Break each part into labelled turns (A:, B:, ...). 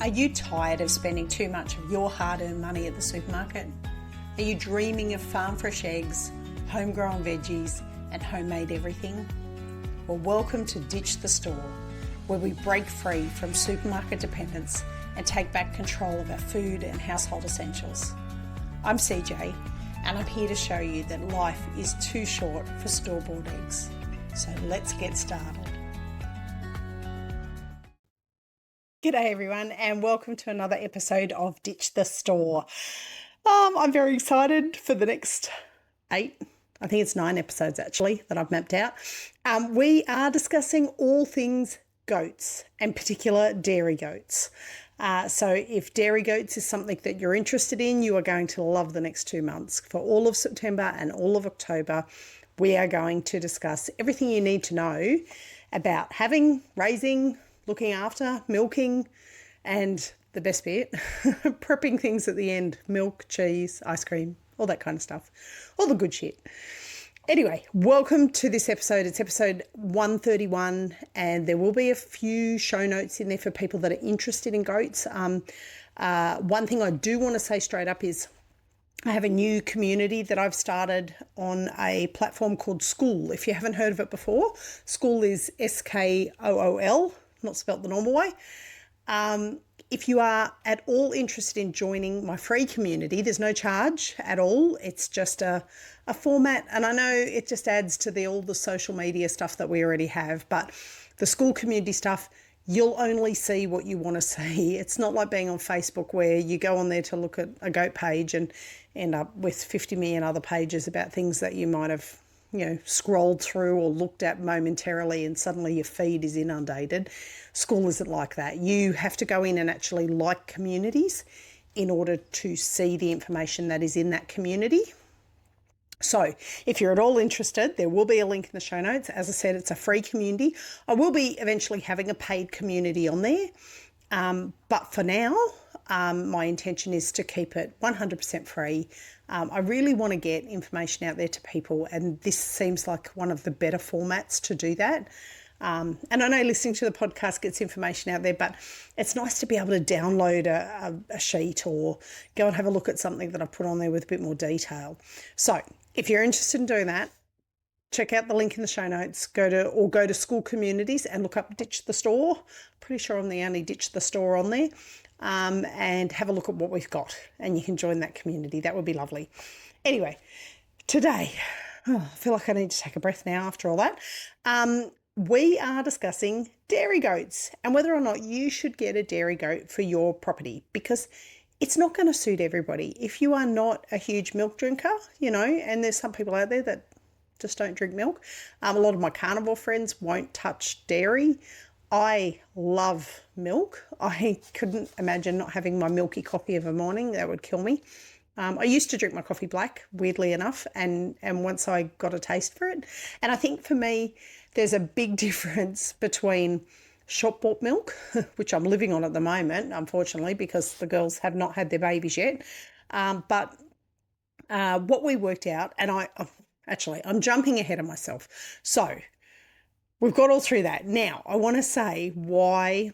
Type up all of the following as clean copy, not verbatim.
A: Are you tired of spending too much of your hard-earned money at the supermarket? Are you dreaming of farm fresh eggs, homegrown veggies, and homemade everything? Well, welcome to Ditch the Store, where we break free from supermarket dependence and take back control of our food and household essentials. I'm CJ, and I'm here to show you that life is too short for store-bought eggs. So let's get started. G'day everyone, and welcome to another episode of Ditch the Store. I'm very excited for the next 9 episodes actually that I've mapped out. We are discussing all things goats, and particular dairy goats. So if dairy goats is something that you're interested in, you are going to love the next 2 months. For all of September and all of October, we are going to discuss everything you need to know about having, raising, looking after, milking, and the best bit, prepping things at the end: milk, cheese, ice cream, all that kind of stuff, all the good shit. Anyway, welcome to this episode. It's episode 131, and there will be a few show notes in there for people that are interested in goats. One thing I do want to say straight up is I have a new community that I've started on a platform called School. If you haven't heard of it before, School is SKOOL, not spelt the normal way. If you are at all interested in joining my free community, there's no charge at all. It's just a format, and I know it just adds to all the social media stuff that we already have, but the School community stuff, you'll only see what you want to see. It's not like being on Facebook where you go on there to look at a goat page and end up with 50 million other pages about things that you might have scrolled through or looked at momentarily, and suddenly your feed is inundated. School isn't like that. You have to go in and actually like communities in order to see the information that is in that community. So if you're at all interested, there will be a link in the show notes. As I said, it's a free community. I will be eventually having a paid community on there. But for now, my intention is to keep it 100% free. I really want to get information out there to people, and this seems like one of the better formats to do that. And I know listening to the podcast gets information out there, but it's nice to be able to download a sheet or go and have a look at something that I've put on there with a bit more detail. So if you're interested in doing that, check out the link in the show notes. Go to School Communities and look up Ditch the Store. Pretty sure I'm the only Ditch the Store on there. And have a look at what we've got, and you can join that community. That would be lovely. Anyway, today, I feel like I need to take a breath now after all that. We are discussing dairy goats and whether or not you should get a dairy goat for your property, because it's not going to suit everybody. If you are not a huge milk drinker, and there's some people out there that just don't drink milk. A lot of my carnivore friends won't touch dairy. I love milk. I couldn't imagine not having my milky coffee of a morning. That would kill me. I used to drink my coffee black, weirdly enough, and once I got a taste for it. And I think for me, there's a big difference between shop-bought milk, which I'm living on at the moment, unfortunately, because the girls have not had their babies yet. But what we worked out, and I'm jumping ahead of myself. So we've got all through that. Now, I want to say why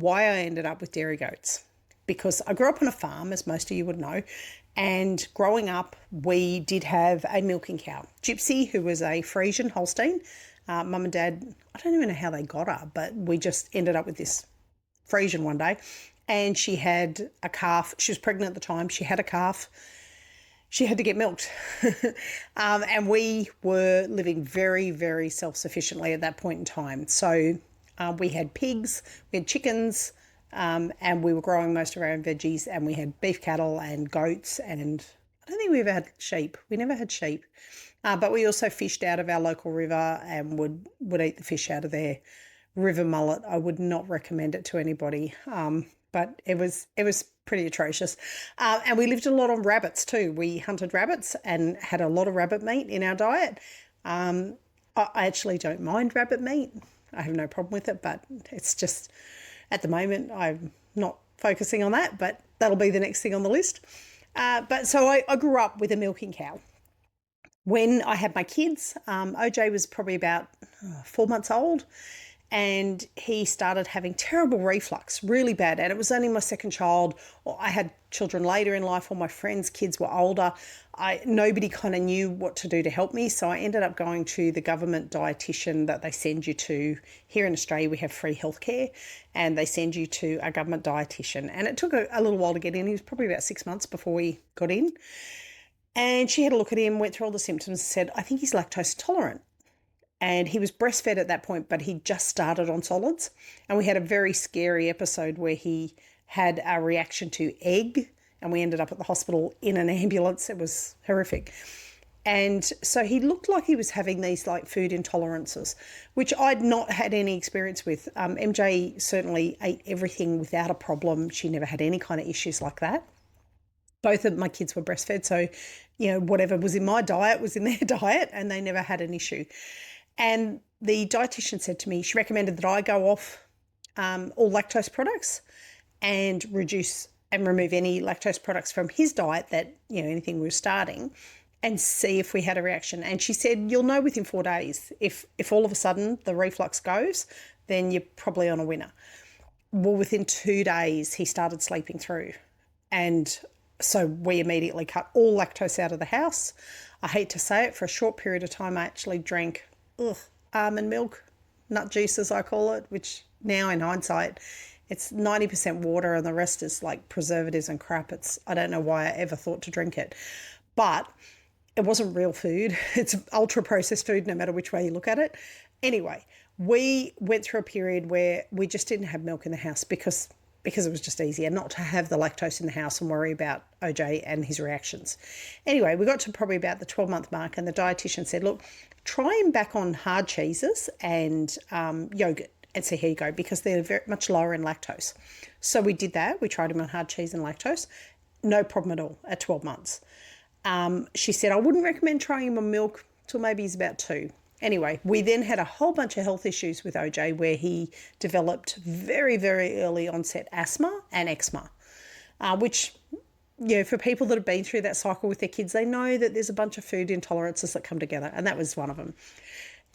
A: I ended up with dairy goats, because I grew up on a farm, as most of you would know, and growing up, we did have a milking cow, Gypsy, who was a Frisian Holstein. Mum and Dad, I don't even know how they got her, but we just ended up with this Frisian one day, and she had a calf. She was pregnant at the time. She had a calf. She had to get milked. And we were living very, very self-sufficiently at that point in time. So we had pigs, we had chickens, and we were growing most of our own veggies, and we had beef cattle and goats, and I don't think we ever had sheep. We never had sheep. But we also fished out of our local river and would eat the fish out of there. River mullet, I would not recommend it to anybody. But it was pretty atrocious. And we lived a lot on rabbits too. We hunted rabbits and had a lot of rabbit meat in our diet. I actually don't mind rabbit meat. I have no problem with it, but it's just, at the moment, I'm not focusing on that, but that'll be the next thing on the list. But so I grew up with a milking cow. When I had my kids, OJ was probably about 4 months old, and he started having terrible reflux, really bad. And it was only my second child. Or I had children later in life. All my friends' kids were older. Nobody kind of knew what to do to help me. So I ended up going to the government dietitian that they send you to. Here in Australia, we have free healthcare, and they send you to a government dietitian. And it took a little while to get in. He was probably about 6 months before we got in. And she had a look at him, went through all the symptoms, and said, I think he's lactose intolerant. And he was breastfed at that point, but he just started on solids. And we had a very scary episode where he had a reaction to egg, and we ended up at the hospital in an ambulance. It was horrific. And so he looked like he was having these like food intolerances, which I'd not had any experience with. MJ certainly ate everything without a problem. She never had any kind of issues like that. Both of my kids were breastfed, so whatever was in my diet was in their diet, and they never had an issue. And the dietitian said to me, she recommended that I go off all lactose products and reduce and remove any lactose products from his diet that, anything we were starting, and see if we had a reaction. And she said, you'll know within 4 days. If all of a sudden the reflux goes, then you're probably on a winner. Well, within 2 days, he started sleeping through. And so we immediately cut all lactose out of the house. I hate to say it, for a short period of time, I actually drank almond milk, nut juice as I call it, which now in hindsight, it's 90% water and the rest is like preservatives and crap. I don't know why I ever thought to drink it, but it wasn't real food. It's ultra processed food, no matter which way you look at it. Anyway, we went through a period where we just didn't have milk in the house because it was just easier not to have the lactose in the house and worry about OJ and his reactions. Anyway, we got to probably about the 12-month mark, and the dietitian said, look, try him back on hard cheeses and yogurt and see how you go, because they're very much lower in lactose. So we did that. We tried him on hard cheese and lactose. No problem at all at 12 months. She said, I wouldn't recommend trying him on milk till maybe he's about 2. Anyway, we then had a whole bunch of health issues with OJ where he developed very, very early onset asthma and eczema, which, for people that have been through that cycle with their kids, they know that there's a bunch of food intolerances that come together, and that was one of them.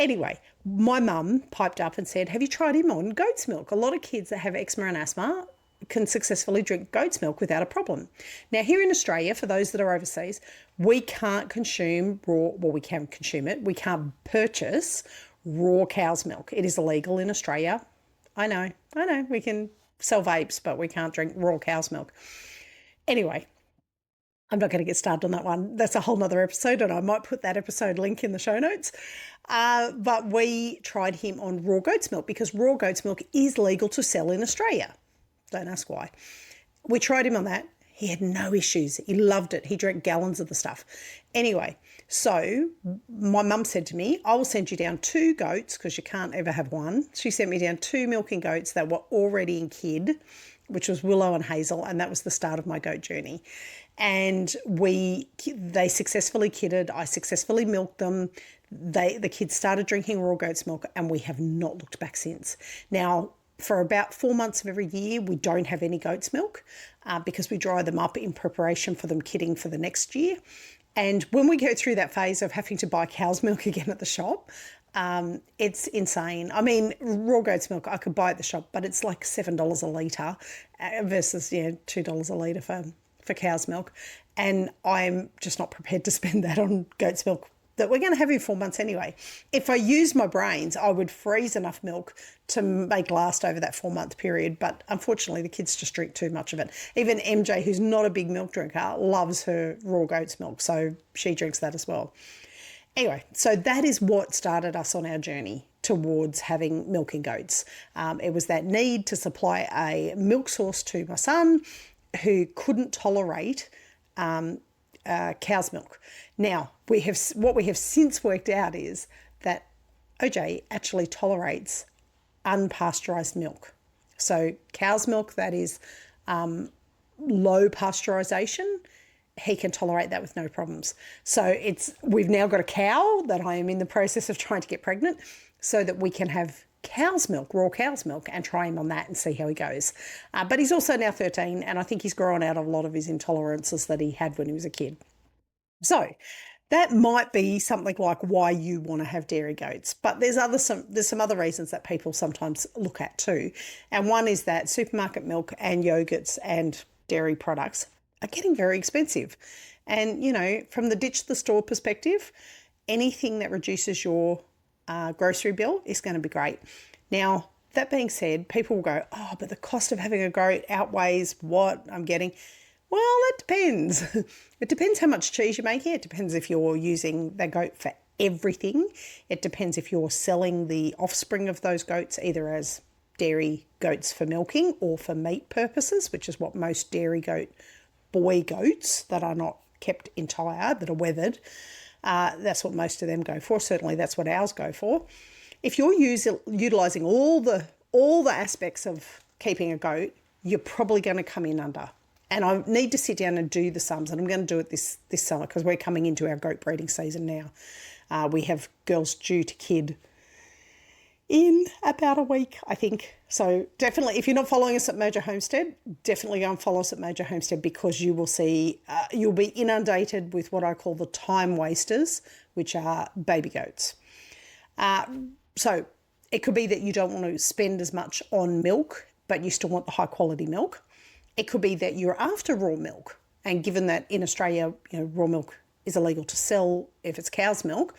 A: Anyway, my mum piped up and said, have you tried him on goat's milk? A lot of kids that have eczema and asthma can successfully drink goat's milk without a problem. Now, here in Australia, for those that are overseas, we can't consume we can consume it. We can't purchase raw cow's milk. It is illegal in Australia. I know. We can sell vapes, but we can't drink raw cow's milk. Anyway, I'm not going to get started on that one. That's a whole nother episode, and I might put that episode link in the show notes. But we tried him on raw goat's milk because raw goat's milk is legal to sell in Australia. Don't ask why. We tried him on that. He had no issues. He loved it. He drank gallons of the stuff. Anyway, so my mum said to me, I will send you down 2 goats because you can't ever have one. She sent me down 2 milking goats that were already in kid, which was Willow and Hazel, and that was the start of my goat journey. And they successfully kidded. I successfully milked them. The kids started drinking raw goat's milk, and we have not looked back since. Now, for about 4 months of every year, we don't have any goat's milk because we dry them up in preparation for them kidding for the next year. And when we go through that phase of having to buy cow's milk again at the shop, it's insane. I mean, raw goat's milk, I could buy at the shop, but it's like $7 a litre versus $2 a litre for cow's milk. And I'm just not prepared to spend that on goat's milk that we're going to have in 4 months anyway. If I use my brains, I would freeze enough milk to make last over that 4-month period. But unfortunately, the kids just drink too much of it. Even MJ, who's not a big milk drinker, loves her raw goat's milk. So she drinks that as well. Anyway, so that is what started us on our journey towards having milking goats. It was that need to supply a milk source to my son who couldn't tolerate cow's milk. Now, what we have since worked out is that OJ actually tolerates unpasteurized milk. So cow's milk that is low pasteurization, he can tolerate that with no problems. So we've now got a cow that I am in the process of trying to get pregnant so that we can have cow's milk, raw cow's milk, and try him on that and see how he goes. But he's also now 13, and I think he's grown out of a lot of his intolerances that he had when he was a kid. So That might be something like why you want to have dairy goats, but there's some other reasons that people sometimes look at too. And one is that supermarket milk and yogurts and dairy products are getting very expensive. And from the ditch the store perspective, anything that reduces your grocery bill is going to be great. Now, that being said, people will go, oh, but the cost of having a goat outweighs what I'm getting. Well, it depends. It depends how much cheese you're making. It depends if you're using the goat for everything. It depends if you're selling the offspring of those goats either as dairy goats for milking or for meat purposes, which is what most dairy goat, boy goats that are not kept entire, that are weathered, that's what most of them go for. Certainly that's what ours go for. If you're utilising all the aspects of keeping a goat, you're probably going to come in under. And I need to sit down and do the sums, and I'm going to do it this summer because we're coming into our goat breeding season now. We have girls due to kid in about a week, I think. So definitely, if you're not following us at Mojo Homestead, definitely go and follow us at Mojo Homestead, because you will see, you'll be inundated with what I call the time wasters, which are baby goats. So it could be that you don't want to spend as much on milk, but you still want the high quality milk. It could be that you're after raw milk, and given that in Australia, raw milk is illegal to sell if it's cow's milk,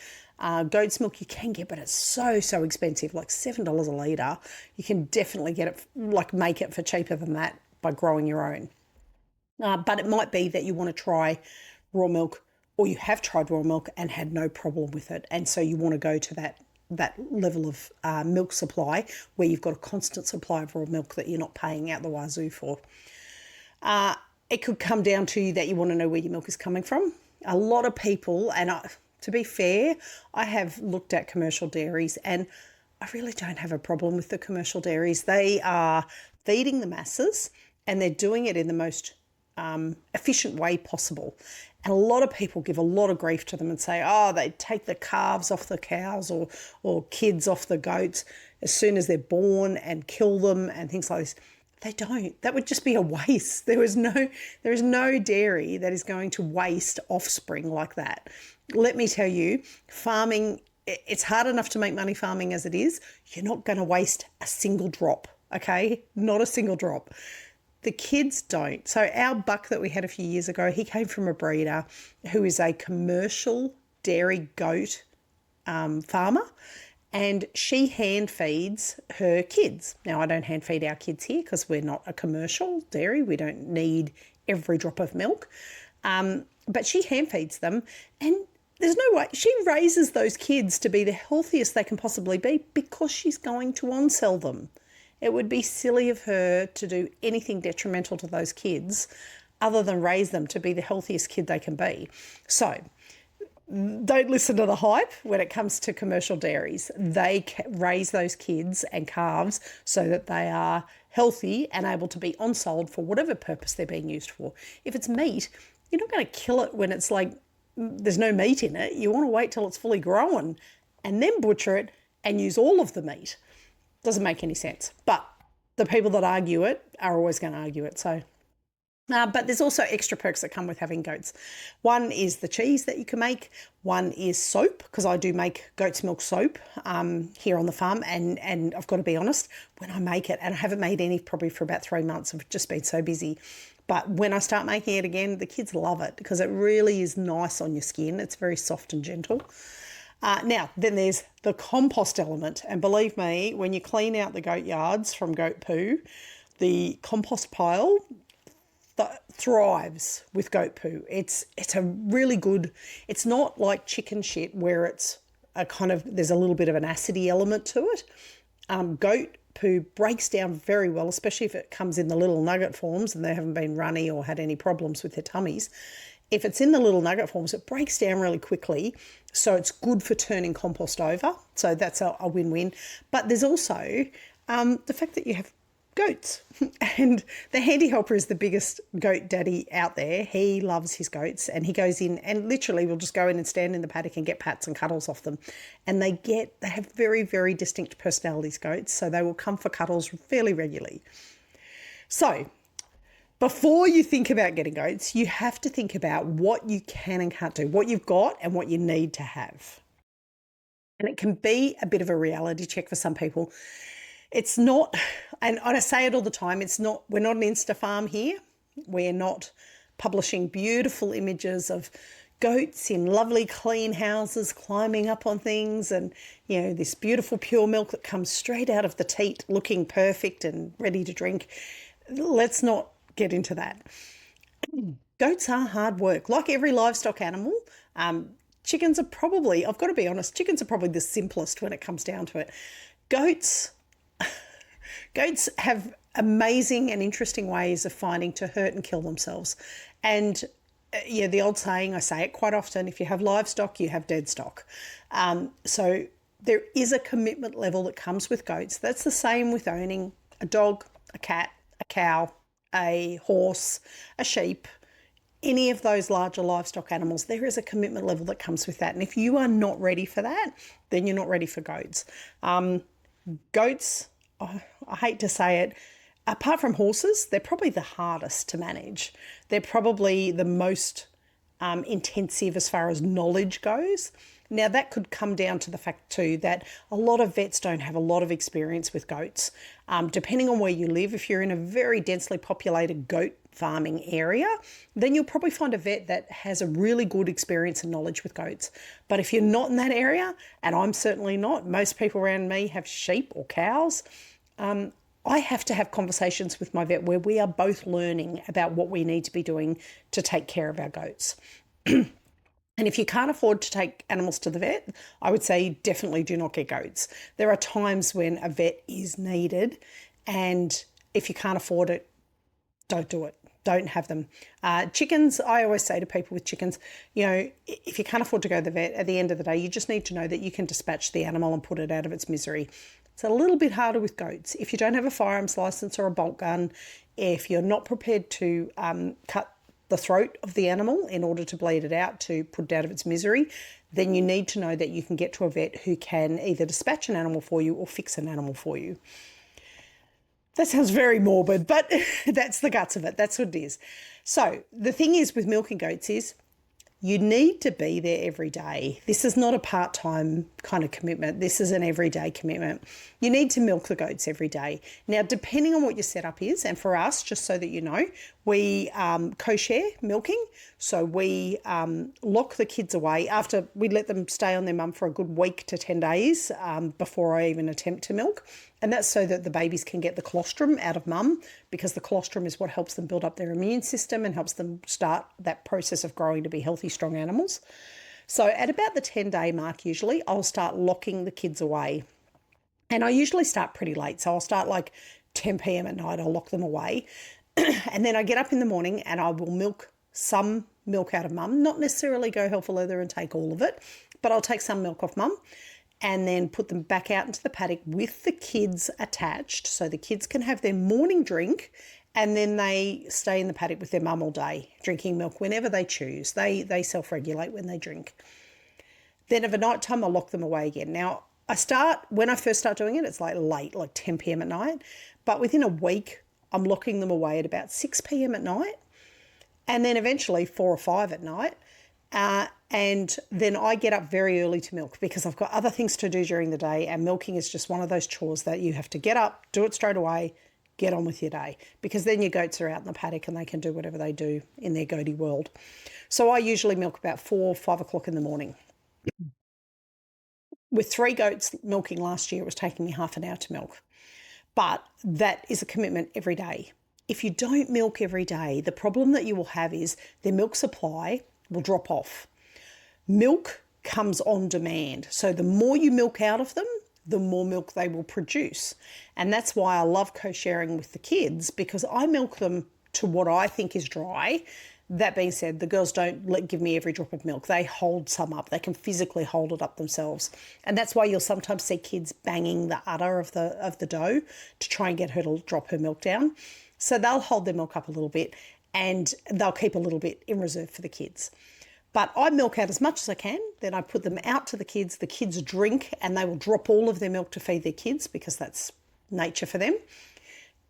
A: goat's milk you can get, but it's so expensive, like $7 a litre. You can definitely get it, make it for cheaper than that by growing your own. But it might be that you want to try raw milk, or you have tried raw milk and had no problem with it, and so you want to go to that level of milk supply where you've got a constant supply of raw milk that you're not paying out the wazoo for. It could come down to that you want to know where your milk is coming from. A lot of people, and to be fair, I have looked at commercial dairies and I really don't have a problem with the commercial dairies. They are feeding the masses and they're doing it in the most efficient way possible. And a lot of people give a lot of grief to them and say, oh, they take the calves off the cows or kids off the goats as soon as they're born and kill them and things like this. They don't. That would just be a waste. There is no dairy that is going to waste offspring like that. Let me tell you, farming, it's hard enough to make money farming as it is. You're not going to waste a single drop, okay? Not a single drop. The kids don't. So our buck that we had a few years ago, he came from a breeder who is a commercial dairy goat farmer. And she hand feeds her kids. Now, I don't hand feed our kids here because we're not a commercial dairy. We don't need every drop of milk. But she hand feeds them. And there's no way. She raises those kids to be the healthiest they can possibly be because she's going to on-sell them. It would be silly of her to do anything detrimental to those kids other than raise them to be the healthiest kid they can be. So don't listen to the hype when it comes to commercial dairies. They raise those kids and calves so that they are healthy and able to be on-sold for whatever purpose they're being used for. If it's meat, you're not going to kill it when it's like there's no meat in it. You want to wait till it's fully grown and then butcher it and use all of the meat. Doesn't make any sense. But the people that argue it are always going to argue it. So but there's also extra perks that come with having goats. One is the cheese that you can make. One is soap, because I do make goat's milk soap here on the farm. And I've got to be honest, when I make it, and I haven't made any probably for about 3 months, I've just been so busy. But when I start making it again, the kids love it because it really is nice on your skin. It's very soft and gentle. Now, then there's the compost element. And believe me, when you clean out the goat yards from goat poo, the compost pile thrives with goat poo. It's a really good, it's not like chicken shit where it's there's a little bit of an acidy element to it. Goat poo breaks down very well, especially if it comes in the little nugget forms and they haven't been runny or had any problems with their tummies. If it's in the little nugget forms, it breaks down really quickly. So it's good for turning compost over. So that's a win-win. But there's also the fact that you have goats. And the handy helper is the biggest goat daddy out there. He loves his goats and he goes in and literally will just go in and stand in the paddock and get pats and cuddles off them. And they have very, very distinct personalities, goats. So they will come for cuddles fairly regularly. So before you think about getting goats, you have to think about what you can and can't do, what you've got and what you need to have. And it can be a bit of a reality check for some people. It's not, and I say it all the time, we're not an Insta farm here. We're not publishing beautiful images of goats in lovely clean houses climbing up on things and, this beautiful pure milk that comes straight out of the teat looking perfect and ready to drink. Let's not get into that. Goats are hard work, like every livestock animal. Chickens are probably, I've got to be honest, chickens are probably the simplest when it comes down to it. Goats have amazing and interesting ways of finding to hurt and kill themselves. And the old saying, I say it quite often, if you have livestock, you have dead stock. So there is a commitment level that comes with goats. That's the same with owning a dog, a cat, a cow, a horse, a sheep, any of those larger livestock animals. There is a commitment level that comes with that. And if you are not ready for that, then you're not ready for goats. Goats, I hate to say it, apart from horses, they're probably the hardest to manage. They're probably the most intensive as far as knowledge goes. Now, that could come down to the fact too that a lot of vets don't have a lot of experience with goats. Depending on where you live, if you're in a very densely populated goat farming area, then you'll probably find a vet that has a really good experience and knowledge with goats. But if you're not in that area, and I'm certainly not, most people around me have sheep or cows, I have to have conversations with my vet where we are both learning about what we need to be doing to take care of our goats. And if you can't afford to take animals to the vet, I would say definitely do not get goats. There are times when a vet is needed, and if you can't afford it, don't do it. Don't have them. Chickens, I always say to people with chickens, if you can't afford to go to the vet, at the end of the day, you just need to know that you can dispatch the animal and put it out of its misery. It's a little bit harder with goats. If you don't have a firearms license or a bolt gun, if you're not prepared to cut the throat of the animal in order to bleed it out to put it out of its misery, then you need to know that you can get to a vet who can either dispatch an animal for you or fix an animal for you. That sounds very morbid, but that's the guts of it. That's what it is. So the thing is with milking goats is you need to be there every day. This is not a part-time kind of commitment. This is an everyday commitment. You need to milk the goats every day. Now, depending on what your setup is, and for us, just so that you know, we co-share milking. So we lock the kids away after we let them stay on their mum for a good week to 10 days before I even attempt to milk. And that's so that the babies can get the colostrum out of mum, because the colostrum is what helps them build up their immune system and helps them start that process of growing to be healthy, strong animals. So at about the 10-day mark, usually, I'll start locking the kids away. And I usually start pretty late. So I'll start like 10 p.m. at night, I'll lock them away. And then I get up in the morning and I will milk some milk out of mum, not necessarily go hell for leather and take all of it, but I'll take some milk off mum and then put them back out into the paddock with the kids attached, so the kids can have their morning drink and then they stay in the paddock with their mum all day, drinking milk whenever they choose. They self-regulate when they drink. Then of a night time, I'll lock them away again. Now, when I first start doing it, it's like late, like 10 p.m. at night, but within a week, I'm locking them away at about 6 p.m. at night, and then eventually 4 or 5 at night. And then I get up very early to milk because I've got other things to do during the day, and milking is just one of those chores that you have to get up, do it straight away, get on with your day, because then your goats are out in the paddock and they can do whatever they do in their goaty world. So I usually milk about 4 or 5 o'clock in the morning. With 3 goats milking last year, it was taking me half an hour to milk. But that is a commitment every day. If you don't milk every day, the problem that you will have is their milk supply will drop off. Milk comes on demand. So the more you milk out of them, the more milk they will produce. And that's why I love co-sharing with the kids, because I milk them to what I think is dry. That being said, the girls don't give me every drop of milk. They hold some up. They can physically hold it up themselves. And that's why you'll sometimes see kids banging the udder of the dough to try and get her to drop her milk down. So they'll hold their milk up a little bit and they'll keep a little bit in reserve for the kids. But I milk out as much as I can. Then I put them out to the kids. The kids drink and they will drop all of their milk to feed their kids because that's nature for them.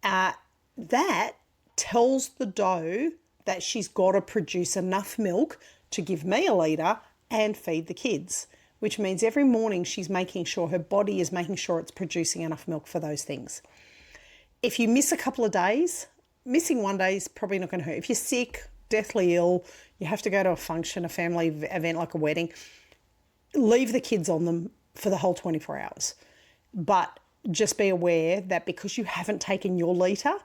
A: That tells the doe that she's got to produce enough milk to give me a litre and feed the kids, which means every morning she's making sure her body is making sure it's producing enough milk for those things. If you miss a couple of days, missing one day is probably not going to hurt. If you're sick, deathly ill, you have to go to a function, a family event like a wedding, leave the kids on them for the whole 24 hours. But just be aware that because you haven't taken your litre,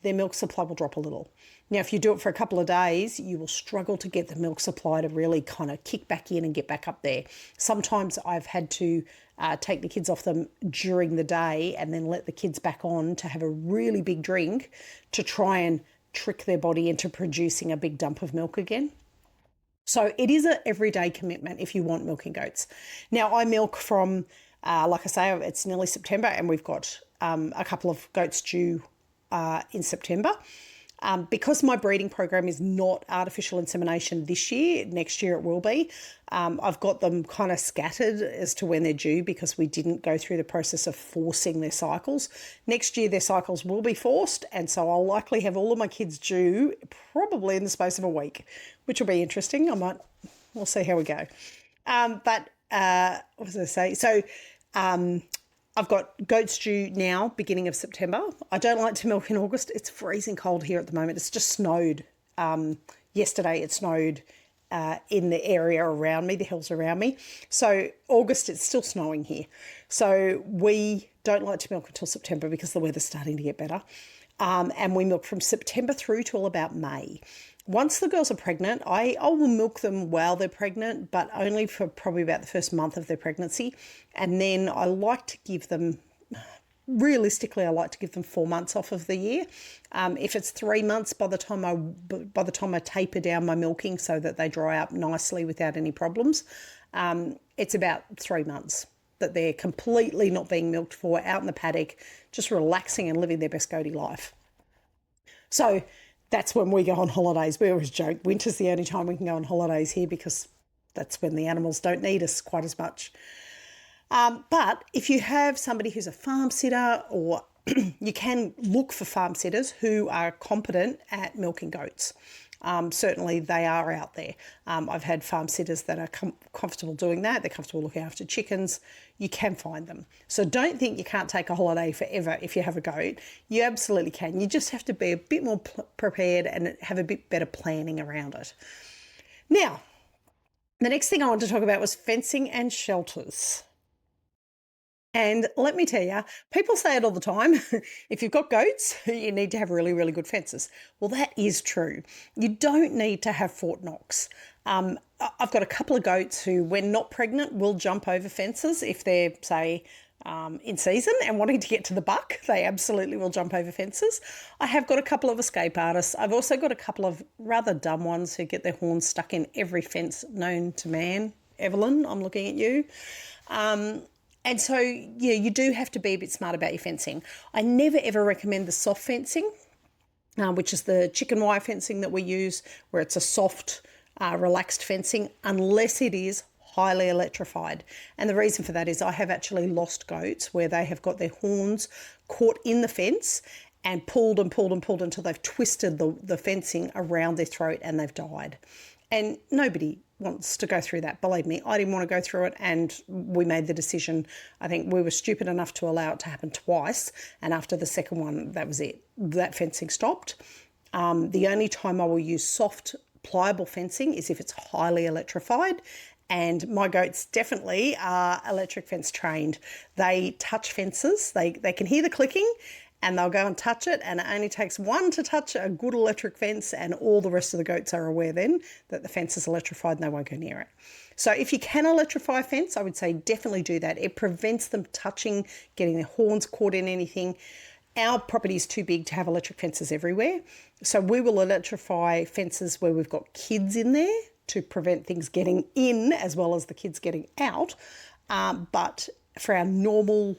A: their milk supply will drop a little. Now, if you do it for a couple of days, you will struggle to get the milk supply to really kind of kick back in and get back up there. Sometimes I've had to take the kids off them during the day and then let the kids back on to have a really big drink to try and trick their body into producing a big dump of milk again. So it is an everyday commitment if you want milking goats. Now, I milk from, like I say, it's nearly September and we've got a couple of goats due in September. Because my breeding program is not artificial insemination this year, next year it will be, I've got them kind of scattered as to when they're due because we didn't go through the process of forcing their cycles. Next year their cycles will be forced, and so I'll likely have all of my kids due probably in the space of a week, which will be interesting. We'll see how we go. What was I say? So I've got goats due now, beginning of September. I don't like to milk in August. It's freezing cold here at the moment. It's just snowed. Yesterday it snowed in the area around me, the hills around me. So August, it's still snowing here. So we don't like to milk until September because the weather's starting to get better. And we milk from September through till about May. Once the girls are pregnant, I will milk them while they're pregnant, but only for probably about the first month of their pregnancy. And then I like to give them, realistically, I like to give them 4 months off of the year. If it's 3 months, by the time I taper down my milking so that they dry up nicely without any problems, it's about 3 months that they're completely not being milked for, out in the paddock, just relaxing and living their best goaty life. So that's when we go on holidays. We always joke winter's the only time we can go on holidays here because that's when the animals don't need us quite as much. But if you have somebody who's a farm sitter, or you can look for farm sitters who are competent at milking goats. Certainly they are out there. I've had farm sitters that are comfortable doing that. They're comfortable looking after chickens. You can find them. So don't think you can't take a holiday forever if you have a goat. You absolutely can. You just have to be a bit more prepared and have a bit better planning around it. Now, the next thing I want to talk about was fencing and shelters. And let me tell you, people say it all the time, if you've got goats, you need to have really, really good fences. Well, that is true. You don't need to have Fort Knox. I've got a couple of goats who, when not pregnant, will jump over fences if they're, say, in season and wanting to get to the buck. They absolutely will jump over fences. I have got a couple of escape artists. I've also got a couple of rather dumb ones who get their horns stuck in every fence known to man. Evelyn, I'm looking at you. And so, yeah, you do have to be a bit smart about your fencing. I never ever recommend the soft fencing, which is the chicken wire fencing that we use, where it's a soft, relaxed fencing, unless it is highly electrified. And the reason for that is I have actually lost goats where they have got their horns caught in the fence and pulled and pulled and pulled until they've twisted the fencing around their throat and they've died. And nobody wants to go through that. Believe me, I didn't want to go through it, and we made the decision. I think we were stupid enough to allow it to happen twice, and after the second one, that was it. That fencing stopped. The only time I will use soft, pliable fencing is if it's highly electrified, and my goats definitely are electric fence trained. They touch fences. They can hear the clicking, and they'll go and touch it, and it only takes one to touch a good electric fence, and all the rest of the goats are aware then that the fence is electrified and they won't go near it. So if you can electrify a fence, I would say definitely do that. It prevents them touching, getting their horns caught in anything. Our property is too big to have electric fences everywhere, so we will electrify fences where we've got kids in there to prevent things getting in as well as the kids getting out. But for our normal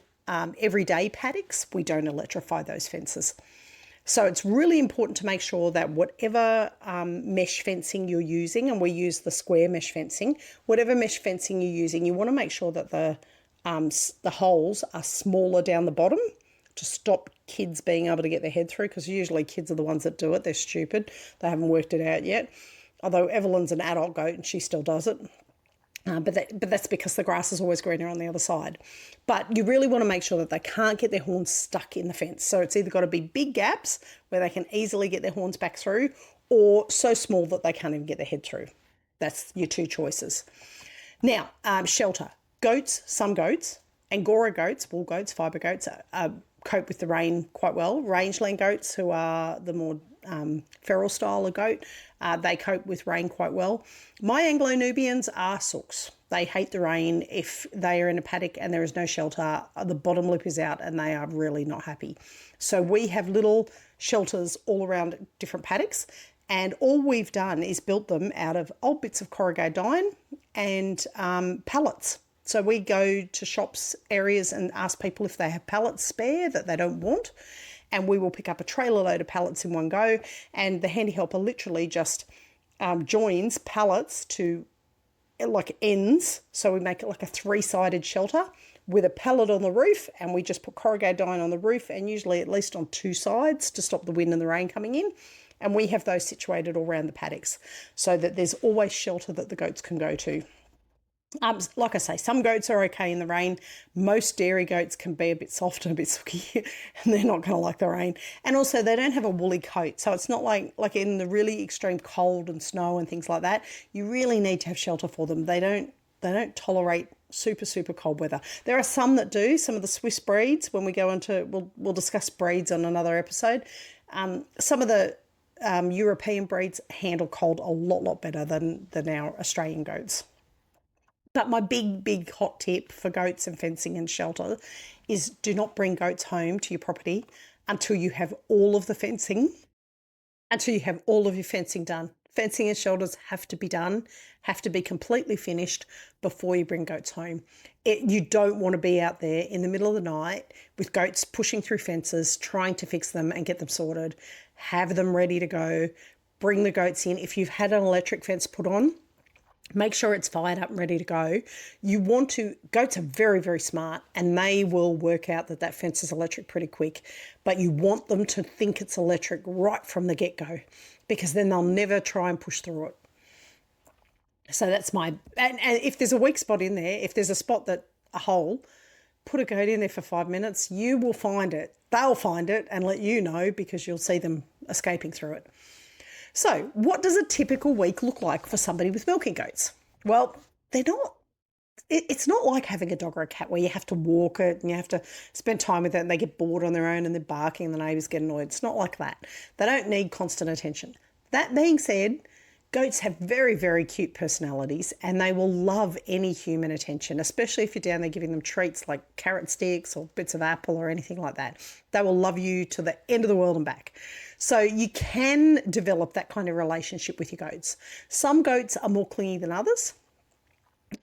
A: everyday paddocks, we don't electrify those fences. So it's really important to make sure that whatever mesh fencing you're using, and we use the square mesh fencing, whatever mesh fencing you're using, you want to make sure that the holes are smaller down the bottom to stop kids being able to get their head through, because usually kids are the ones that do it. They're stupid. They haven't worked it out yet. Although Evelyn's an adult goat and she still does it. But that's because the grass is always greener on the other side. But you really want to make sure that they can't get their horns stuck in the fence. So it's either got to be big gaps where they can easily get their horns back through, or so small that they can't even get their head through. That's your two choices. Now, shelter. Goats, some goats, Angora goats, wool goats, fibre goats, cope with the rain quite well. Rangeland goats, who are the more feral style of goat, they cope with rain quite well. My Anglo-Nubians are sooks. They hate the rain. If they are in a paddock and there is no shelter, the bottom lip is out and they are really not happy. So we have little shelters all around different paddocks, and all we've done is built them out of old bits of corrugated iron and pallets. So we go to shops, areas, and ask people if they have pallets spare that they don't want, and we will pick up a trailer load of pallets in one go, and the handy helper literally just joins pallets to like ends. So we make it like a three-sided shelter with a pallet on the roof, and we just put corrugated iron on the roof, and usually at least on two sides to stop the wind and the rain coming in. And we have those situated all around the paddocks so that there's always shelter that the goats can go to. Like I say, some goats are okay in the rain. Most dairy goats can be a bit soft and a bit sooky, and they're not going to like the rain. And also, they don't have a woolly coat, so it's not like in the really extreme cold and snow and things like that. You really need to have shelter for them. They don't tolerate super cold weather. There are some that do. Some of the Swiss breeds. When we go into, we'll discuss breeds on another episode. Some of the European breeds handle cold a lot better than our Australian goats. But my big hot tip for goats and fencing and shelter is do not bring goats home to your property until you have all of the fencing, until you have all of your fencing done. Fencing and shelters have to be done, have to be completely finished before you bring goats home. You don't want to be out there in the middle of the night with goats pushing through fences, trying to fix them and get them sorted. Have them ready to go. Bring the goats in. If you've had an electric fence put on, make sure it's fired up and ready to go. Goats are very smart, and they will work out that fence is electric pretty quick, but you want them to think it's electric right from the get-go, because then they'll never try and push through it. So that's and if there's a weak spot in there, if there's a hole, put a goat in there for 5 minutes, you will find it. They'll find it and let you know, because you'll see them escaping through it. So what does a typical week look like for somebody with milking goats? Well, it's not like having a dog or a cat where you have to walk it and you have to spend time with it and they get bored on their own and they're barking and the neighbours get annoyed. It's not like that. They don't need constant attention. That being said, goats have very cute personalities, and they will love any human attention, especially if you're down there giving them treats like carrot sticks or bits of apple or anything like that. They will love you to the end of the world and back. So you can develop that kind of relationship with your goats. Some goats are more clingy than others.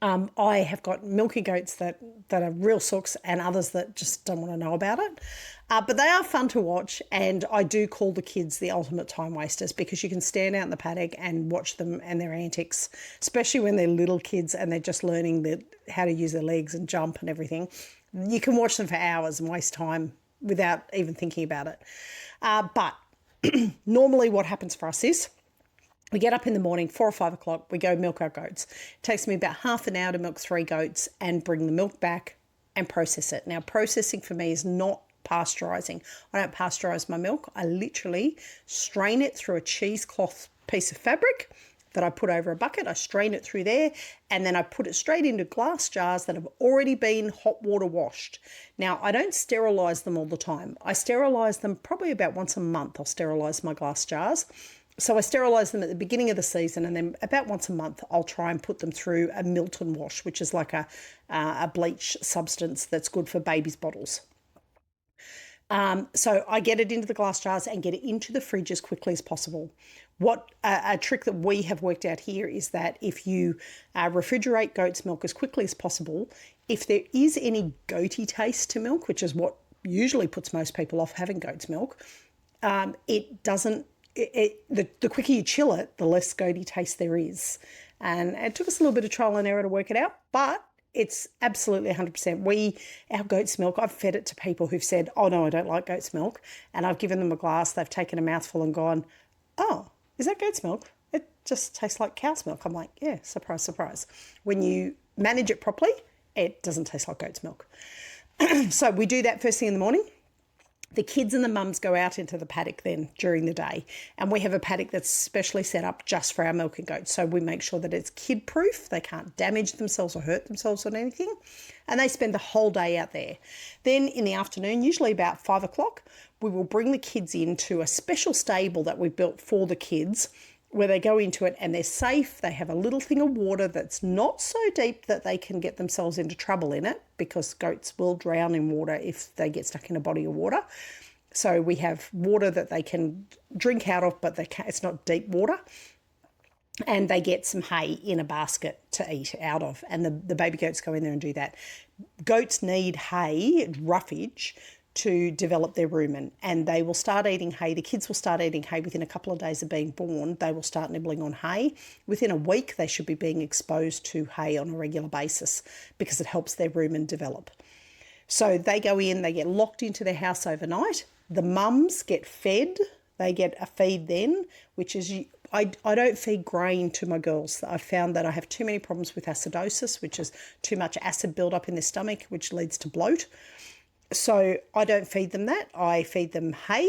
A: I have got milky goats that are real sooks, and others that just don't want to know about it. But they are fun to watch, and I do call the kids the ultimate time wasters, because you can stand out in the paddock and watch them and their antics, especially when they're little kids and they're just learning how to use their legs and jump and everything. You can watch them for hours and waste time without even thinking about it. But normally what happens for us is, we get up in the morning, 4 or 5 o'clock, we go milk our goats. It takes me about half an hour to milk 3 goats and bring the milk back and process it. Now, processing for me is not pasteurising. I don't pasteurize my milk. I literally strain it through a cheesecloth piece of fabric that I put over a bucket. I strain it through there, and then I put it straight into glass jars that have already been hot water washed. Now, I don't sterilise them all the time. I sterilise them probably about once a month. I'll sterilise my glass jars. So I sterilise them at the beginning of the season, and then about once a month I'll try and put them through a Milton wash, which is like a bleach substance that's good for babies' bottles. So I get it into the glass jars and get it into the fridge as quickly as possible. What a trick that we have worked out here is that if you refrigerate goat's milk as quickly as possible, if there is any goaty taste to milk, which is what usually puts most people off having goat's milk, it doesn't. The quicker you chill it, the less goaty taste there is. And it took us a little bit of trial and error to work it out, but it's absolutely 100%. Our goat's milk, I've fed it to people who've said, oh no, I don't like goat's milk. And I've given them a glass, they've taken a mouthful and gone, oh, is that goat's milk? It just tastes like cow's milk. I'm like, yeah, surprise, surprise. When you manage it properly, it doesn't taste like goat's milk. So we do that first thing in the morning. The kids and the mums go out into the paddock then during the day, and we have a paddock that's specially set up just for our milking goats. So we make sure that it's kid proof. They can't damage themselves or hurt themselves on anything, and they spend the whole day out there. Then in the afternoon, usually about 5 o'clock, we will bring the kids into a special stable that we've built for the kids, where they go into it and they're safe. They have a little thing of water that's not so deep that they can get themselves into trouble in it, because goats will drown in water if they get stuck in a body of water. So we have water that they can drink out of, but it's not deep water. And they get some hay in a basket to eat out of. And the baby goats go in there and do that. Goats need hay, roughage, to develop their rumen, and they will start eating hay. The kids will start eating hay within a couple of days of being born. They will start nibbling on hay. Within a week, they should be being exposed to hay on a regular basis, because it helps their rumen develop. So they go in, they get locked into their house overnight. The mums get fed. They get a feed then, which is, I don't feed grain to my girls. I've found that I have too many problems with acidosis, which is too much acid buildup in their stomach, which leads to bloat. So I don't feed them that. I feed them hay.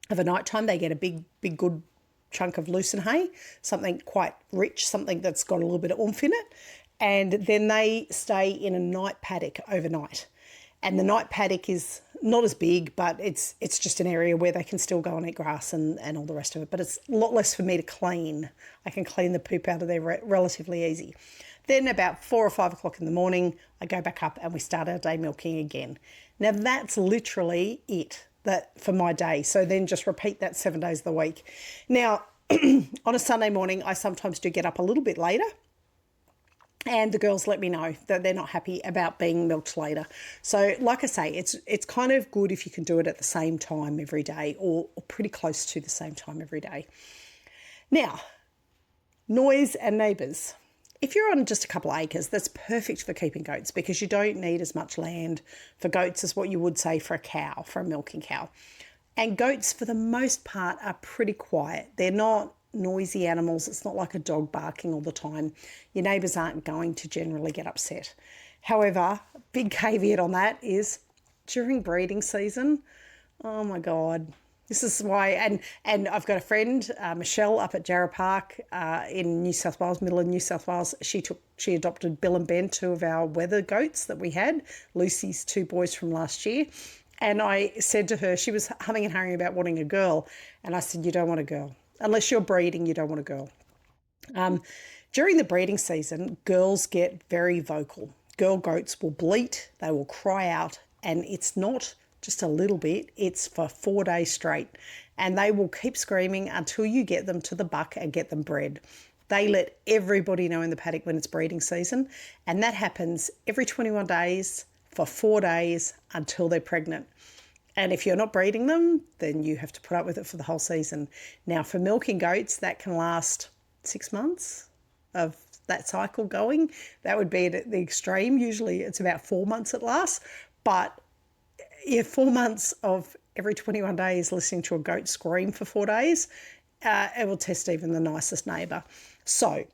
A: Of a night time, they get a big, good chunk of lucerne hay, something quite rich, something that's got a little bit of oomph in it. And then they stay in a night paddock overnight. And the night paddock is not as big, but it's just an area where they can still go and eat grass and all the rest of it. But it's a lot less for me to clean. I can clean the poop out of there relatively easy. Then about 4 or 5 o'clock in the morning, I go back up and we start our day milking again. Now that's literally it for my day. So then just repeat that 7 days of the week. Now, on a Sunday morning, I sometimes do get up a little bit later, and the girls let me know that they're not happy about being milked later. So like I say, it's kind of good if you can do it at the same time every day, or pretty close to the same time every day. Now, noise and neighbours. If you're on just a couple of acres, that's perfect for keeping goats, because you don't need as much land for goats as what you would say for a cow, for a milking cow. And goats, for the most part, are pretty quiet. They're not noisy animals. It's not like a dog barking all the time. Your neighbours aren't going to generally get upset. However, big caveat on that is during breeding season, oh my God. This is why, and I've got a friend, Michelle, up at Jarrah Park in New South Wales, middle of New South Wales. She adopted Bill and Ben, 2 of our weather goats that we had, Lucy's 2 boys from last year. And I said to her, she was humming and hurrying about wanting a girl. And I said, you don't want a girl. Unless you're breeding, you don't want a girl. During the breeding season, girls get very vocal. Girl goats will bleat, they will cry out, and it's not just a little bit, it's for 4 days straight. And they will keep screaming until you get them to the buck and get them bred. They let everybody know in the paddock when it's breeding season, and that happens every 21 days for 4 days until they're pregnant. And if you're not breeding them, then you have to put up with it for the whole season. Now, for milking goats, that can last 6 months of that cycle going. That would be at the extreme. Usually it's about 4 months it lasts. But 4 months of every 21 days listening to a goat scream for 4 days, it will test even the nicest neighbour. So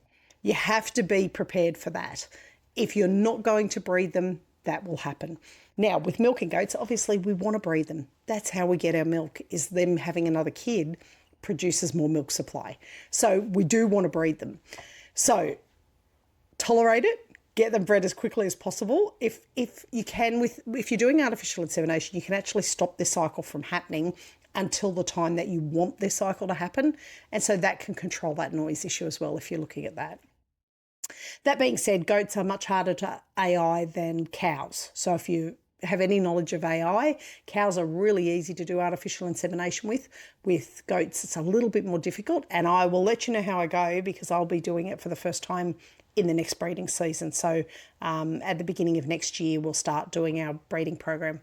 A: you have to be prepared for that. If you're not going to breed them, that will happen. Now, with milking goats, obviously we want to breed them. That's how we get our milk, is them having another kid produces more milk supply. So we do want to breed them. So tolerate it. Get them bred as quickly as possible. If you can, if you're doing artificial insemination, you can actually stop this cycle from happening until the time that you want this cycle to happen. And so that can control that noise issue as well if you're looking at that. That being said, goats are much harder to AI than cows. So if you have any knowledge of AI, cows are really easy to do artificial insemination with. With goats, it's a little bit more difficult. And I will let you know how I go, because I'll be doing it for the first time in the next breeding season. So at the beginning of next year, we'll start doing our breeding program.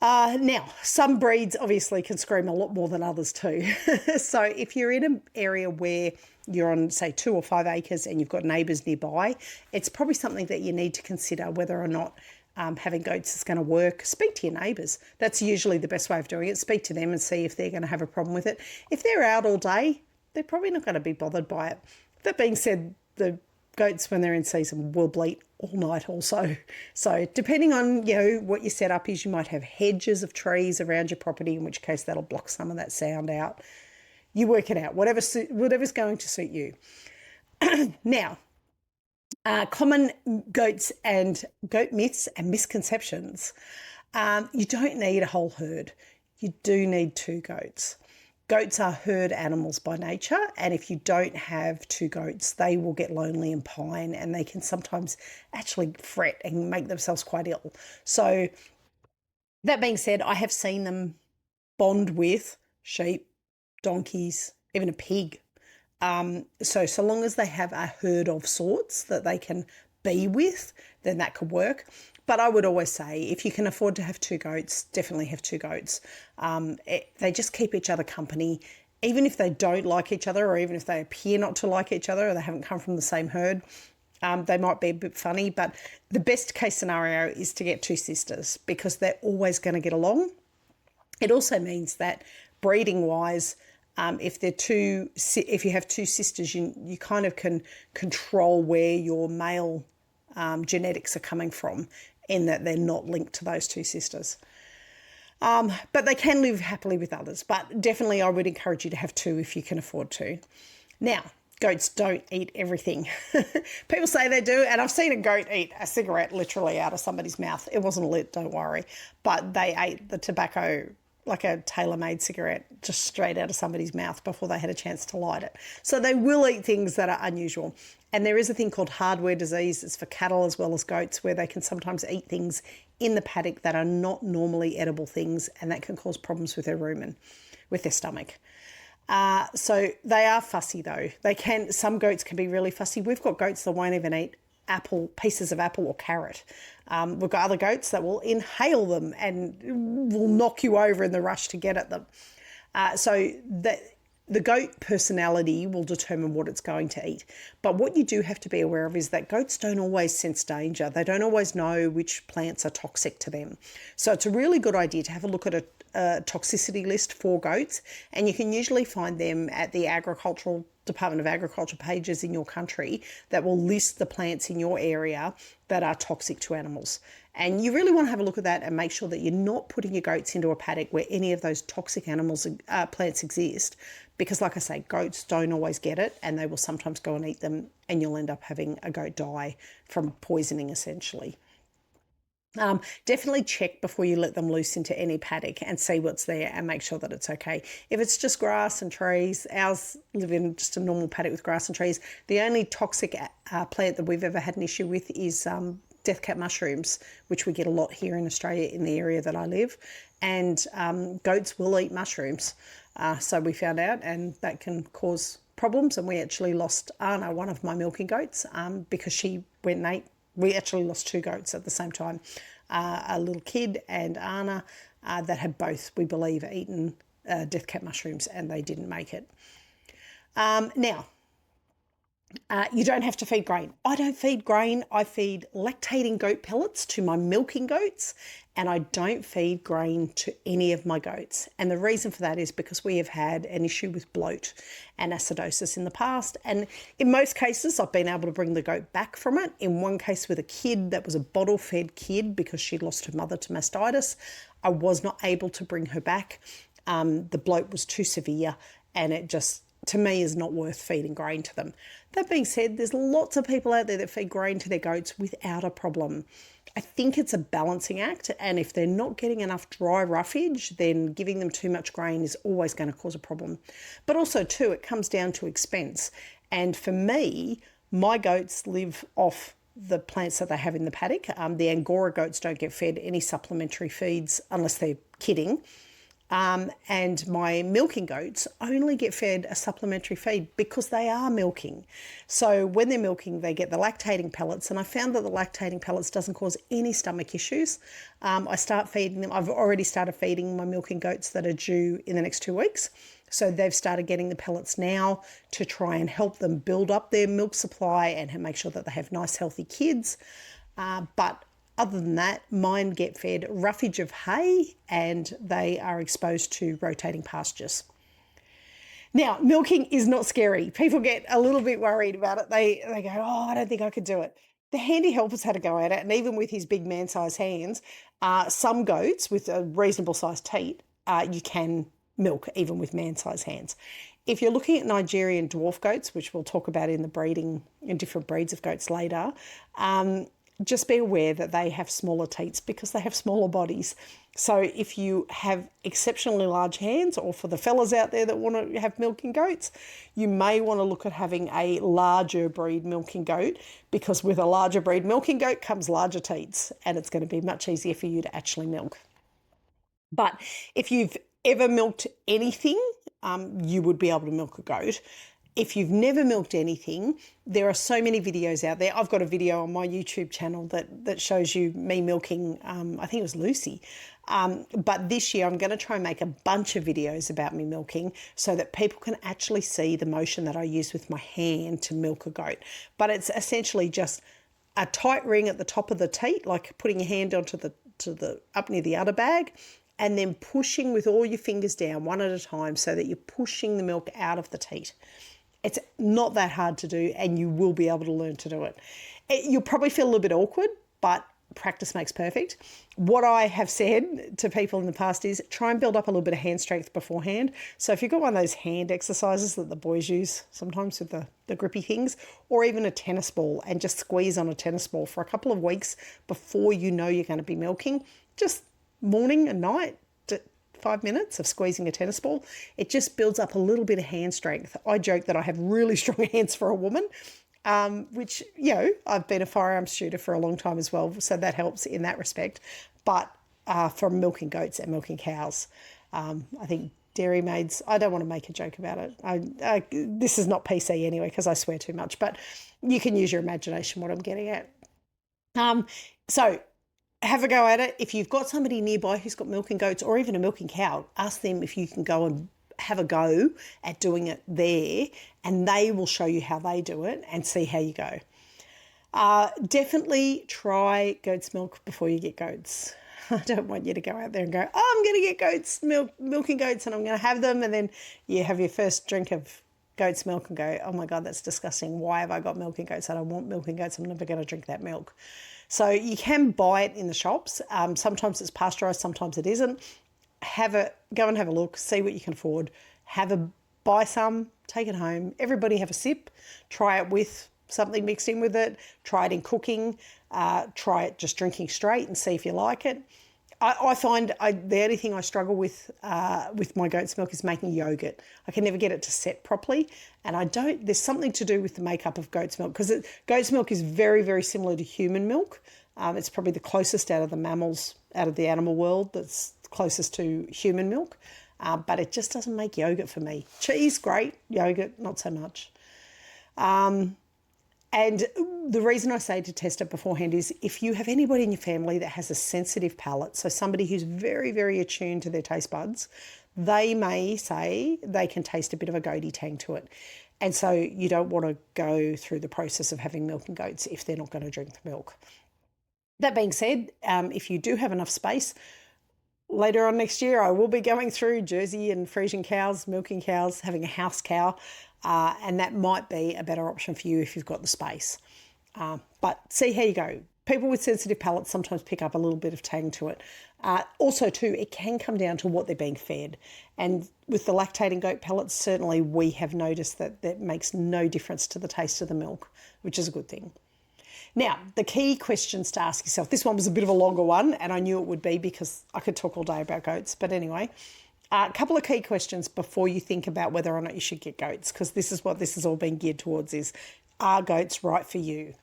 A: Now, some breeds obviously can scream a lot more than others too. So if you're in an area where you're on, say, 2 or 5 acres and you've got neighbours nearby, it's probably something that you need to consider whether or not having goats is going to work. Speak to your neighbours. That's usually the best way of doing it. Speak to them and see if they're going to have a problem with it. If they're out all day, they're probably not going to be bothered by it. That being said, the goats, when they're in season, will bleat all night also. So depending on, what your setup is, you might have hedges of trees around your property, in which case that'll block some of that sound out. You work it out, whatever's going to suit you. Now, common goats and goat myths and misconceptions. You don't need a whole herd. You do need 2 goats. Goats are herd animals by nature, and if you don't have 2 goats, they will get lonely and pine, and they can sometimes actually fret and make themselves quite ill. So that being said, I have seen them bond with sheep, donkeys, even a pig. So long as they have a herd of sorts that they can be with, then that could work. But I would always say, if you can afford to have 2 goats, definitely have 2 goats. They just keep each other company, even if they don't like each other, or even if they appear not to like each other, or they haven't come from the same herd. They might be a bit funny, but the best case scenario is to get 2 sisters, because they're always going to get along. It also means that breeding wise, if you have 2 sisters, you kind of can control where your male genetics are coming from, in that they're not linked to those 2 sisters. But they can live happily with others. But definitely I would encourage you to have 2 if you can afford to. Now, goats don't eat everything. People say they do, and I've seen a goat eat a cigarette literally out of somebody's mouth. It wasn't lit, don't worry. But they ate the tobacco like a tailor-made cigarette just straight out of somebody's mouth before they had a chance to light it. So they will eat things that are unusual. And there is a thing called hardware disease. It's for cattle as well as goats, where they can sometimes eat things in the paddock that are not normally edible things, and that can cause problems with their rumen, with their stomach. So they are fussy though. Some goats can be really fussy. We've got goats that won't even eat pieces of apple or carrot. We've got other goats that will inhale them and will knock you over in the rush to get at them. So the goat personality will determine what it's going to eat. But what you do have to be aware of is that goats don't always sense danger. They don't always know which plants are toxic to them. So it's a really good idea to have a look at a toxicity list for goats, and you can usually find them at the Department of Agriculture pages in your country that will list the plants in your area that are toxic to animals. And you really want to have a look at that and make sure that you're not putting your goats into a paddock where any of those toxic plants exist, because like I say, goats don't always get it, and they will sometimes go and eat them, and you'll end up having a goat die from poisoning essentially. Definitely check before you let them loose into any paddock and see what's there and make sure that it's okay. If it's just grass and trees, ours live in just a normal paddock with grass and trees. The only toxic plant that we've ever had an issue with is death cap mushrooms, which we get a lot here in Australia in the area that I live. And goats will eat mushrooms. So we found out, and that can cause problems. And we actually lost Anna, one of my milking goats, because she went and ate. We actually lost 2 goats at the same time, a little kid and Anna that had both, we believe, eaten death cap mushrooms, and they didn't make it. Now, you don't have to feed grain. I don't feed grain. I feed lactating goat pellets to my milking goats, and I don't feed grain to any of my goats. And the reason for that is because we have had an issue with bloat and acidosis in the past. And in most cases, I've been able to bring the goat back from it. In one case with a kid that was a bottle-fed kid because she'd lost her mother to mastitis, I was not able to bring her back. The bloat was too severe, and it just, to me, is not worth feeding grain to them. That being said, there's lots of people out there that feed grain to their goats without a problem. I think it's a balancing act, and if they're not getting enough dry roughage, then giving them too much grain is always going to cause a problem. But also too, it comes down to expense. And for me, my goats live off the plants that they have in the paddock. The Angora goats don't get fed any supplementary feeds unless they're kidding. And my milking goats only get fed a supplementary feed because they are milking. So when they're milking, they get the lactating pellets. And I found that the lactating pellets doesn't cause any stomach issues. I start feeding them. I've already started feeding my milking goats that are due in the next 2 weeks. So they've started getting the pellets now to try and help them build up their milk supply and make sure that they have nice, healthy kids. But other than that, mine get fed roughage of hay and they are exposed to rotating pastures. Now, milking is not scary. People get a little bit worried about it. They go, oh, I don't think I could do it. The handy helper's had a go at it, and even with his big man-sized hands, some goats with a reasonable sized teat, you can milk even with man-sized hands. If you're looking at Nigerian dwarf goats, which we'll talk about in the breeding in different breeds of goats later, just be aware that they have smaller teats because they have smaller bodies. So if you have exceptionally large hands, or for the fellas out there that want to have milking goats, you may want to look at having a larger breed milking goat, because with a larger breed milking goat comes larger teats, and it's going to be much easier for you to actually milk. But if you've ever milked anything, you would be able to milk a goat. If you've never milked anything, there are so many videos out there. I've got a video on my YouTube channel that shows you me milking, I think it was Lucy. But this year I'm going to try and make a bunch of videos about me milking so that people can actually see the motion that I use with my hand to milk a goat. But it's essentially just a tight ring at the top of the teat, like putting your hand onto the up near the udder bag, and then pushing with all your fingers down one at a time so that you're pushing the milk out of the teat. It's not that hard to do, and you will be able to learn to do it. You'll probably feel a little bit awkward, but practice makes perfect. What I have said to people in the past is try and build up a little bit of hand strength beforehand. So if you've got one of those hand exercises that the boys use sometimes with the grippy things, or even a tennis ball, and just squeeze on a tennis ball for a couple of weeks before you know you're going to be milking, just morning and night, 5 minutes of squeezing a tennis ball, it just builds up a little bit of hand strength. I joke that I have really strong hands for a woman, which, I've been a firearms shooter for a long time as well, so that helps in that respect. But for milking goats and milking cows, I think dairy maids, I don't want to make a joke about it. This is not PC anyway because I swear too much, but you can use your imagination what I'm getting at. So have a go at it. If you've got somebody nearby who's got milking goats or even a milking cow, ask them if you can go and have a go at doing it there, and they will show you how they do it and see how you go. Definitely try goat's milk before you get goats. I don't want you to go out there and go, oh, I'm going to get goat's milk, milking goats, and I'm going to have them, and then you have your first drink of goat's milk and go, oh my God, that's disgusting. Why have I got milking goats? I don't want milking goats. I'm never going to drink that milk. So you can buy it in the shops. Sometimes it's pasteurized, sometimes it isn't. Go and have a look, see what you can afford. Buy some, take it home. Everybody have a sip. Try it with something mixed in with it. Try it in cooking. Try it just drinking straight and see if you like it. I find the only thing I struggle with my goat's milk is making yogurt. I can never get it to set properly, and there's something to do with the makeup of goat's milk, because goat's milk is very, very similar to human milk. It's probably the closest out of the mammals, out of the animal world, that's closest to human milk, but it just doesn't make yogurt for me. Cheese, great. Yogurt, not so much. And the reason I say to test it beforehand is if you have anybody in your family that has a sensitive palate, so somebody who's very, very attuned to their taste buds, they may say they can taste a bit of a goaty tang to it. And so you don't want to go through the process of having milking goats if they're not going to drink the milk. That being said, if you do have enough space, later on next year I will be going through Jersey and Friesian cows, milking cows, having a house cow, and that might be a better option for you if you've got the space. But see how you go. People with sensitive palates sometimes pick up a little bit of tang to it. Also too, it can come down to what they're being fed. And with the lactating goat pellets, certainly we have noticed that makes no difference to the taste of the milk, which is a good thing. Now, the key questions to ask yourself. This one was a bit of a longer one, and I knew it would be because I could talk all day about goats. But anyway, a couple of key questions before you think about whether or not you should get goats, because this is what this has all been geared towards is, are goats right for you?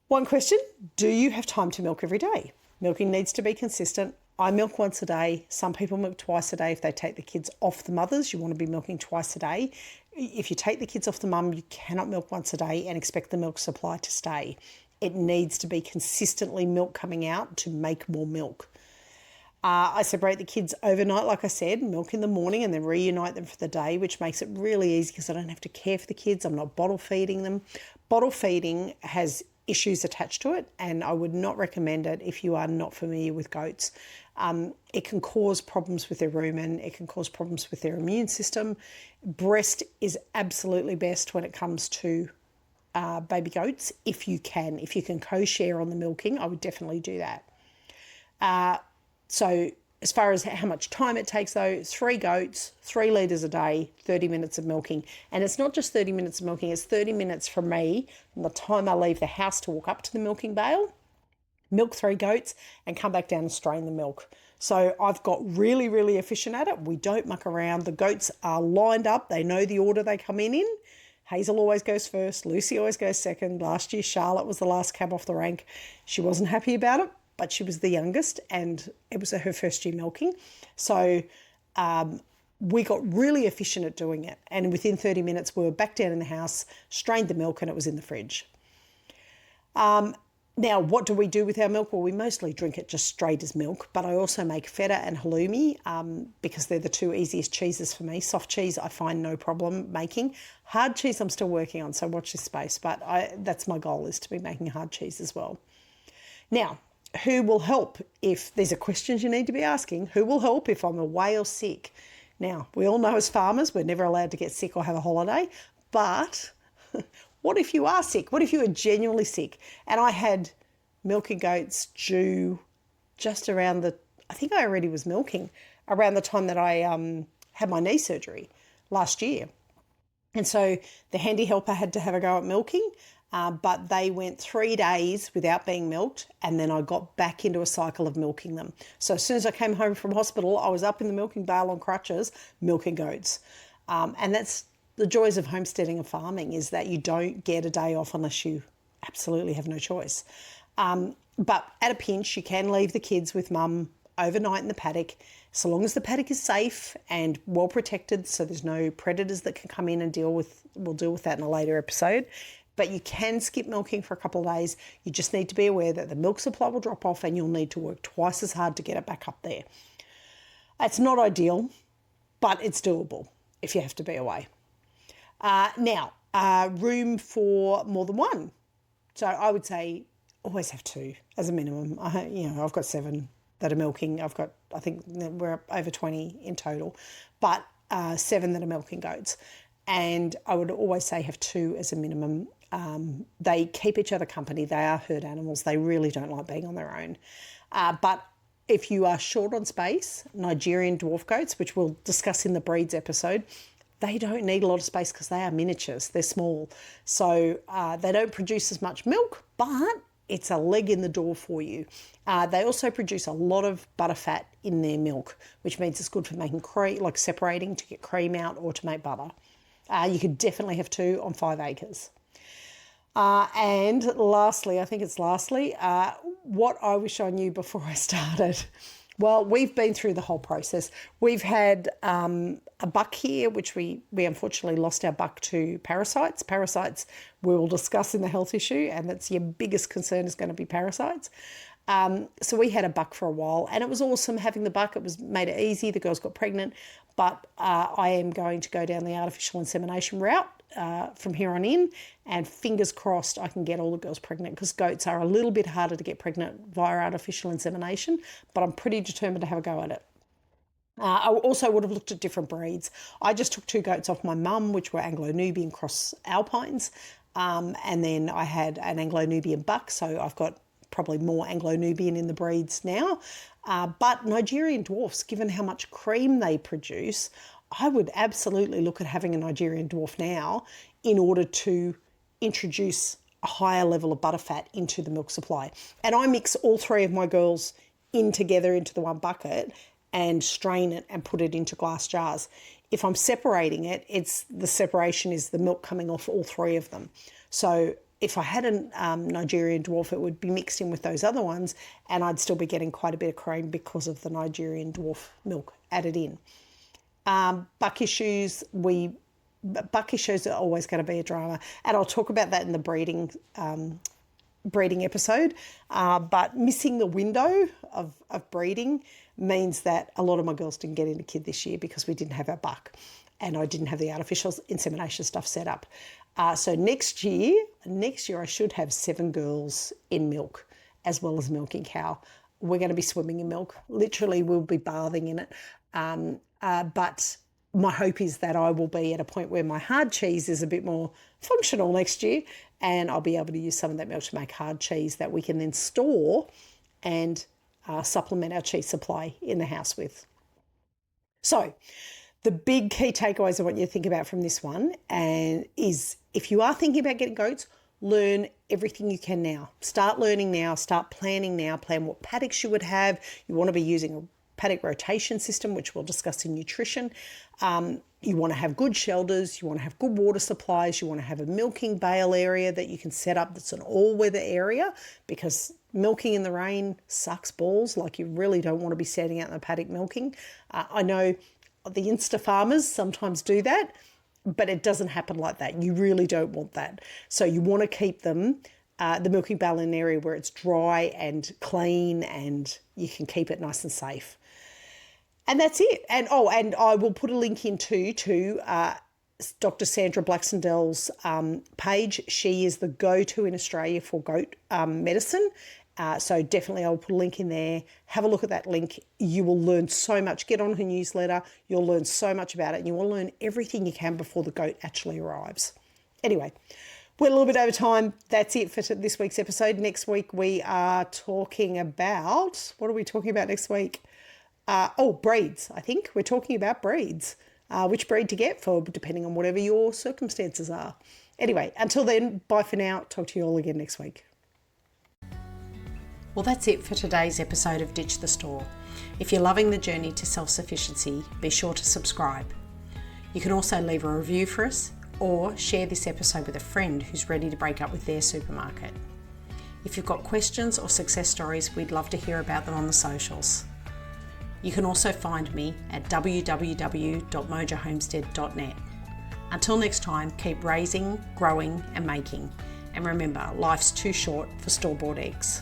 A: One question, do you have time to milk every day? Milking needs to be consistent. I milk once a day. Some people milk twice a day. If they take the kids off the mothers, you want to be milking twice a day. If you take the kids off the mum, you cannot milk once a day and expect the milk supply to stay. It needs to be consistently milk coming out to make more milk. I separate the kids overnight, like I said, milk in the morning and then reunite them for the day, which makes it really easy because I don't have to care for the kids. I'm not bottle feeding them. Bottle feeding has issues attached to it, and I would not recommend it if you are not familiar with goats. It can cause problems with their rumen. It can cause problems with their immune system. Breast is absolutely best when it comes to baby goats. If you can co-share on the milking, I would definitely do that. So as far as how much time it takes though, 3 goats, 3 litres a day, 30 minutes of milking. And it's not just 30 minutes of milking, it's 30 minutes from me from the time I leave the house to walk up to the milking bale, milk 3 goats and come back down and strain the milk. So I've got really, really efficient at it. We don't muck around. The goats are lined up. They know the order they come in. Hazel always goes first. Lucy always goes second. Last year, Charlotte was the last cab off the rank. She wasn't happy about it, but she was the youngest and it was her first year milking. So we got really efficient at doing it. And within 30 minutes, we were back down in the house, strained the milk and it was in the fridge. Now, what do we do with our milk? Well, we mostly drink it just straight as milk, but I also make feta and halloumi because they're the 2 easiest cheeses for me. Soft cheese, I find no problem making. Hard cheese, I'm still working on, so watch this space. But that's my goal, is to be making hard cheese as well. Now, who will help if these are questions you need to be asking? Who will help if I'm away or sick? Now, we all know as farmers, we're never allowed to get sick or have a holiday, but what if you are sick? What if you are genuinely sick? And I had milking goats due just around I think I already was milking around the time that I had my knee surgery last year. And so the handy helper had to have a go at milking, but they went 3 days without being milked, and then I got back into a cycle of milking them. So as soon as I came home from hospital, I was up in the milking bale on crutches, milking goats. And that's the joys of homesteading and farming, is that you don't get a day off unless you absolutely have no choice. But at a pinch, you can leave the kids with mum overnight in the paddock, so long as the paddock is safe and well protected, so there's no predators that can come in and we'll deal with that in a later episode. But you can skip milking for a couple of days. You just need to be aware that the milk supply will drop off and you'll need to work twice as hard to get it back up there. It's not ideal, but it's doable if you have to be away. Now, room for more than one. So I would say always have 2 as a minimum. I've got 7 that are milking. I think we're over 20 in total, but 7 that are milking goats. And I would always say have 2 as a minimum. They keep each other company. They are herd animals. They really don't like being on their own. But if you are short on space, Nigerian dwarf goats, which we'll discuss in the breeds episode, they don't need a lot of space because they are miniatures. They're small. So they don't produce as much milk, but it's a leg in the door for you. They also produce a lot of butter fat in their milk, which means it's good for making cream, like separating to get cream out or to make butter. You could definitely have 2 on 5 acres. And lastly, what I wish I knew before I started. Well, we've been through the whole process. We've had a buck here, which we unfortunately lost our buck to parasites. Parasites we will discuss in the health issue, and that's your biggest concern is going to be parasites. So we had a buck for a while, and it was awesome having the buck. It made it easy. The girls got pregnant, but I am going to go down the artificial insemination route from here on in, and fingers crossed I can get all the girls pregnant, because goats are a little bit harder to get pregnant via artificial insemination, but I'm pretty determined to have a go at it. I also would have looked at different breeds. I just took 2 goats off my mum, which were Anglo-Nubian cross Alpines, and then I had an Anglo-Nubian buck, so I've got probably more Anglo-Nubian in the breeds now. But Nigerian dwarfs, given how much cream they produce, I would absolutely look at having a Nigerian dwarf now in order to introduce a higher level of butterfat into the milk supply. And I mix all 3 of my girls in together into the one bucket and strain it and put it into glass jars. If I'm separating it, the separation is the milk coming off all 3 of them. So if I had a Nigerian dwarf, it would be mixed in with those other ones, and I'd still be getting quite a bit of cream because of the Nigerian dwarf milk added in. Buck issues are always going to be a drama, and I'll talk about that in the breeding episode. But missing the window of breeding means that a lot of my girls didn't get into kid this year because we didn't have our buck, and I didn't have the artificial insemination stuff set up. So next year I should have 7 girls in milk as well as milking cow. We're going to be swimming in milk. Literally, we'll be bathing in it. But my hope is that I will be at a point where my hard cheese is a bit more functional next year, and I'll be able to use some of that milk to make hard cheese that we can then store and supplement our cheese supply in the house with. So the big key takeaways I want you to think about from this one is if you are thinking about getting goats, learn everything you can now. Start learning now, start planning now, plan what paddocks you would have. You want to be using a paddock rotation system, which we'll discuss in nutrition. You want to have good shelters, you want to have good water supplies, you want to have a milking bale area that you can set up that's an all-weather area, because milking in the rain sucks balls. Like, you really don't want to be standing out in the paddock milking. I know the Insta farmers sometimes do that, but it doesn't happen like that. You really don't want that. So you want to keep them, the milking bale, in an area where it's dry and clean and you can keep it nice and safe. And that's it. And I will put a link into to Dr. Sandra Blacksendell's page. She is the go-to in Australia for goat medicine. So definitely I'll put a link in there. Have a look at that link. You will learn so much. Get on her newsletter. You'll learn so much about it, and you will learn everything you can before the goat actually arrives. Anyway, we're a little bit over time. That's it for this week's episode. Next week we are talking about, what are we talking about next week? Breeds. I think we're talking about breeds, which breed to get for, depending on whatever your circumstances are. Anyway, until then, bye for now. Talk to you all again next week. Well, that's it for today's episode of Ditch the Store. If you're loving the journey to self-sufficiency, be sure to subscribe. You can also leave a review for us or share this episode with a friend who's ready to break up with their supermarket. If you've got questions or success stories, we'd love to hear about them on the socials. You can also find me at www.mojahomestead.net. Until next time, keep raising, growing and making. And remember, life's too short for store-bought eggs.